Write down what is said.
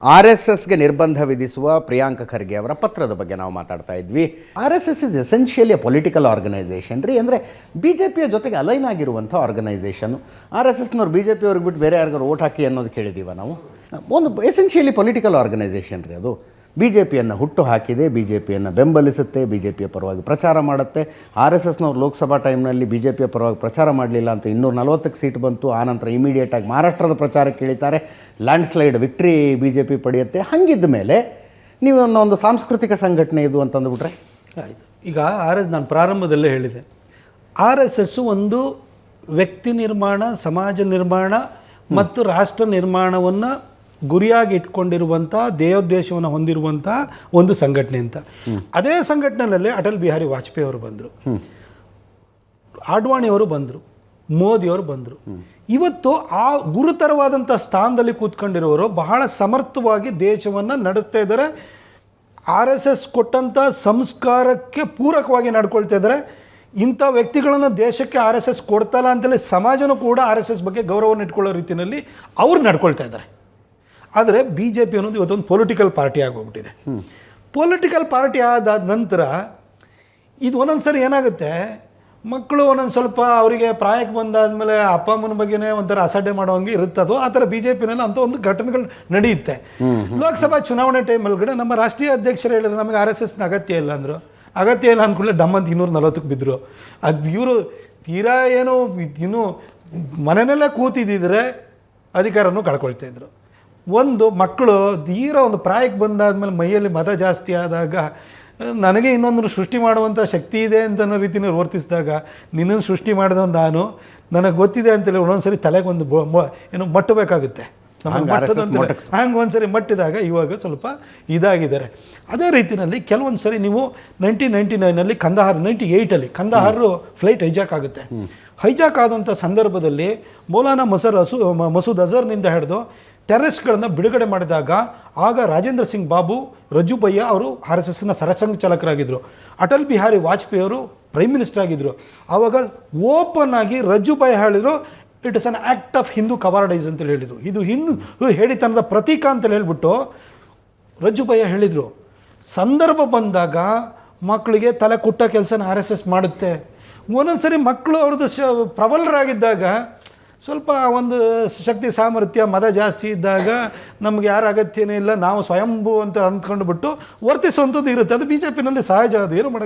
RSSಗೆ ನಿರ್ಬಂಧ ವಿಧಿಸುವ ಪ್ರಿಯಾಂಕ ಖರ್ಗೆ ಅವರ ಪತ್ರದ ಬಗ್ಗೆ ನಾವು ಮಾತಾಡ್ತಾ ಇದ್ವಿ. RSS is essentially a political organisation ರೀ. ಅಂದರೆ ಬಿ ಜೆ ಪಿಯ ಜೊತೆಗೆ ಅಲೈನ್ ಆಗಿರುವಂಥ ಆರ್ಗನೈಸೇಷನ್ನು. RSSನವ್ರು ಬಿ ಜೆ ಪಿಯವ್ರಿಗೆ ಬಿಟ್ಟು ಬೇರೆ ಯಾರಿಗಾರು ಓಟ್ ಹಾಕಿ ಅನ್ನೋದು ಕೇಳಿದ್ದೀವ ನಾವು. ಒಂದು ಎಸೆನ್ಷಿಯಲಿ ಪೊಲಿಟಿಕಲ್ ಆರ್ಗನೈಸೇಷನ್ ರೀ ಅದು. ಬಿ ಜೆ ಪಿಯನ್ನು ಹುಟ್ಟು ಹಾಕಿದೆ, ಬಿ ಜೆ ಪಿಯನ್ನು ಬೆಂಬಲಿಸುತ್ತೆ, ಬಿ ಜೆ ಪಿಯ ಪರವಾಗಿ ಪ್ರಚಾರ ಮಾಡುತ್ತೆ. RSSನವ್ರು ಲೋಕಸಭಾ ಟೈಮ್ನಲ್ಲಿ ಬಿ ಜೆ ಪಿಯ ಪರವಾಗಿ ಪ್ರಚಾರ ಮಾಡಲಿಲ್ಲ ಅಂತ 240 ಸೀಟ್ ಬಂತು. ಆನಂತರ ಇಮಿಡಿಯೇಟಾಗಿ ಮಹಾರಾಷ್ಟ್ರದ ಪ್ರಚಾರಕ್ಕೆ ಇಳಿತಾರೆ. Landslide victory B J P ಪಡೆಯುತ್ತೆ. ಹಾಗಿದ್ದ ಮೇಲೆ ನೀವು ಒಂದು ಸಾಂಸ್ಕೃತಿಕ ಸಂಘಟನೆ ಇದು ಅಂತಂದುಬಿಟ್ರೆ ಆಯಿತು. ಈಗ ನಾನು ಪ್ರಾರಂಭದಲ್ಲೇ ಹೇಳಿದೆ, RSS ಒಂದು ವ್ಯಕ್ತಿ ನಿರ್ಮಾಣ, ಸಮಾಜ ನಿರ್ಮಾಣ ಮತ್ತು ರಾಷ್ಟ್ರ ನಿರ್ಮಾಣವನ್ನು ಗುರಿಯಾಗಿ ಇಟ್ಕೊಂಡಿರುವಂಥ ದೇಯೋದ್ದೇಶವನ್ನು ಹೊಂದಿರುವಂಥ ಒಂದು ಸಂಘಟನೆ ಅಂತ. ಅದೇ ಸಂಘಟನೆಯಲ್ಲಿ ಅಟಲ್ ಬಿಹಾರಿ ವಾಜಪೇಯಿ ಅವರು ಬಂದರು, ಆಡ್ವಾಣಿಯವರು ಬಂದರು, ಮೋದಿಯವರು ಬಂದರು. ಇವತ್ತು ಆ ಗುರುತರವಾದಂಥ ಸ್ಥಾನದಲ್ಲಿ ಕೂತ್ಕೊಂಡಿರೋರು ಬಹಳ ಸಮರ್ಥವಾಗಿ ದೇಶವನ್ನು ನಡೆಸ್ತಾ ಇದ್ದಾರೆ. RSS ಕೊಟ್ಟಂಥ ಸಂಸ್ಕಾರಕ್ಕೆ ಪೂರಕವಾಗಿ ನಡ್ಕೊಳ್ತಾ ಇದ್ದಾರೆ. ಇಂಥ ವ್ಯಕ್ತಿಗಳನ್ನು ದೇಶಕ್ಕೆ RSS ಕೊಡ್ತಲ್ಲ ಅಂತೇಳಿ ಸಮಾಜನೂ ಕೂಡ RSS ಬಗ್ಗೆ ಗೌರವವನ್ನು ಇಟ್ಕೊಳ್ಳೋ ರೀತಿಯಲ್ಲಿ ಅವ್ರು ನಡ್ಕೊಳ್ತಾ ಇದ್ದಾರೆ. ಆದರೆ ಬಿ ಜೆ ಪಿ ಅನ್ನೋದು ಇವತ್ತೊಂದು ಪೊಲಿಟಿಕಲ್ ಪಾರ್ಟಿ ಆಗೋಗ್ಬಿಟ್ಟಿದೆ. ಪೊಲಿಟಿಕಲ್ ಪಾರ್ಟಿ ಆದ ನಂತರ ಇದು ಒಂದೊಂದು ಸರಿ ಏನಾಗುತ್ತೆ, ಮಕ್ಕಳು ಒಂದೊಂದು ಸ್ವಲ್ಪ ಅವರಿಗೆ ಪ್ರಾಯಕ್ಕೆ ಬಂದಾದಮೇಲೆ ಅಪ್ಪ ಅಮ್ಮನ ಬಗ್ಗೆನೇ ಒಂಥರ ಅಸಡ್ಡೆ ಮಾಡೋಂಗೆ ಇರುತ್ತದೋ ಆ ಥರ ಬಿ ಜೆ ಪಿನಲ್ಲಿ ಅಂಥ ಒಂದು ಘಟನೆಗಳು ನಡೆಯುತ್ತೆ. ಲೋಕಸಭಾ ಚುನಾವಣೆ ಟೈಮಲ್ಗಡೆ ನಮ್ಮ ರಾಷ್ಟ್ರೀಯ ಅಧ್ಯಕ್ಷರು ಹೇಳಿದ್ರು ನಮಗೆ RSSನ ಅಗತ್ಯ ಇಲ್ಲ ಅಂದರು. ಅಗತ್ಯ ಇಲ್ಲ ಅಂದ್ಕೊಳ್ಳೆ ಡಮ್ಮಂತ 240 ಬಿದ್ದರು. ಅದು ಇವರು ತೀರಾ ಏನೋ ಇನ್ನೂ ಮನೆಯಲ್ಲೇ ಕೂತಿದ್ದಿದ್ರೆ ಅಧಿಕಾರನೂ ಕಳ್ಕೊಳ್ತಾಯಿದ್ರು. ಒಂದು ಮಕ್ಕಳು ತೀರಾ ಒಂದು ಪ್ರಾಯಕ್ಕೆ ಬಂದಾದ್ಮೇಲೆ ಮೈಯಲ್ಲಿ ಮದ ಜಾಸ್ತಿ ಆದಾಗ ನನಗೆ ಇನ್ನೊಂದು ಸೃಷ್ಟಿ ಮಾಡುವಂಥ ಶಕ್ತಿ ಇದೆ ಅಂತ ಅನ್ನೋ ರೀತಿಯಲ್ಲಿ ವರ್ತಿಸಿದಾಗ ನಿನ್ನನ್ನು ಸೃಷ್ಟಿ ಮಾಡಿದವನು ನಾನು, ನನಗೆ ಗೊತ್ತಿದೆ ಅಂತೇಳಿ ಒಂದೊಂದ್ಸರಿ ತಲೆಗೆ ಒಂದು ಏನು ಮಟ್ಟಬೇಕಾಗುತ್ತೆ. ಹಂಗೆ ಒಂದ್ಸರಿ ಮಟ್ಟಿದಾಗ ಇವಾಗ ಸ್ವಲ್ಪ ಇದಾಗಿದ್ದಾರೆ. ಅದೇ ರೀತಿಯಲ್ಲಿ ಕೆಲವೊಂದು ಸರಿ ನೀವು 1999ನಲ್ಲಿ ಕಂದಹಾರ್, 98ಅಲ್ಲಿ ಕಂದಹಾರು ಫ್ಲೈಟ್ ಹೈಜಾಕ್ ಆಗುತ್ತೆ. ಹೈಜಾಕ್ ಆದಂಥ ಸಂದರ್ಭದಲ್ಲಿ ಮೌಲಾನಾ ಮಸೂದ್ ಅಜರ್ನಿಂದ ಹಿಡಿದು ಟೆರರಿಸ್ಟ್ಗಳನ್ನು ಬಿಡುಗಡೆ ಮಾಡಿದಾಗ ಆಗ ರಾಜೇಂದ್ರ ಸಿಂಗ್ ಬಾಬು ರಜುಭಯ್ಯ ಅವರು RSSನ ಸರಸಂಘಚಾಲಕರಾಗಿದ್ದರು. ಅಟಲ್ ಬಿಹಾರಿ ವಾಜಪೇಯಿ ಅವರು ಪ್ರೈಮ್ ಮಿನಿಸ್ಟರ್ ಆಗಿದ್ದರು. ಆವಾಗ ಓಪನ್ ಆಗಿ ರಜುಭಯ್ಯ ಹೇಳಿದರು it is an act of Hindu cowardice ಅಂತೇಳಿ ಹೇಳಿದರು. ಇದು ಹಿಂದೂ ಹೇಳಿತನದ ಪ್ರತೀಕ ಅಂತೇಳಿ ಹೇಳ್ಬಿಟ್ಟು ರಜುಭಯ್ಯ ಹೇಳಿದರು. ಸಂದರ್ಭ ಬಂದಾಗ ಮಕ್ಕಳಿಗೆ ತಲೆ ಕುಟ್ಟ ಕೆಲಸನ RSS ಮಾಡುತ್ತೆ. ಒಂದೊಂದು ಸರಿ ಮಕ್ಕಳು ಅವ್ರದ್ದು ಪ್ರಬಲರಾಗಿದ್ದಾಗ ಸ್ವಲ್ಪ ಒಂದು ಶಕ್ತಿ ಸಾಮರ್ಥ್ಯ ಮದ ಜಾಸ್ತಿ ಇದ್ದಾಗ ನಮ್ಗೆ ಯಾರ ಅಗತ್ಯನೇ ಇಲ್ಲ, ನಾವು ಸ್ವಯಂಭೂ ಅಂತ ಅಂದ್ಕೊಂಡ್ಬಿಟ್ಟು ವರ್ತಿಸುವಂಥದ್ದು ಇರುತ್ತೆ. ಅದು ಬಿ ಜೆ ಪಿನಲ್ಲಿ ಸಹಜ, ಅದು ಏನು ಮಾಡೋಕ್ಕೆ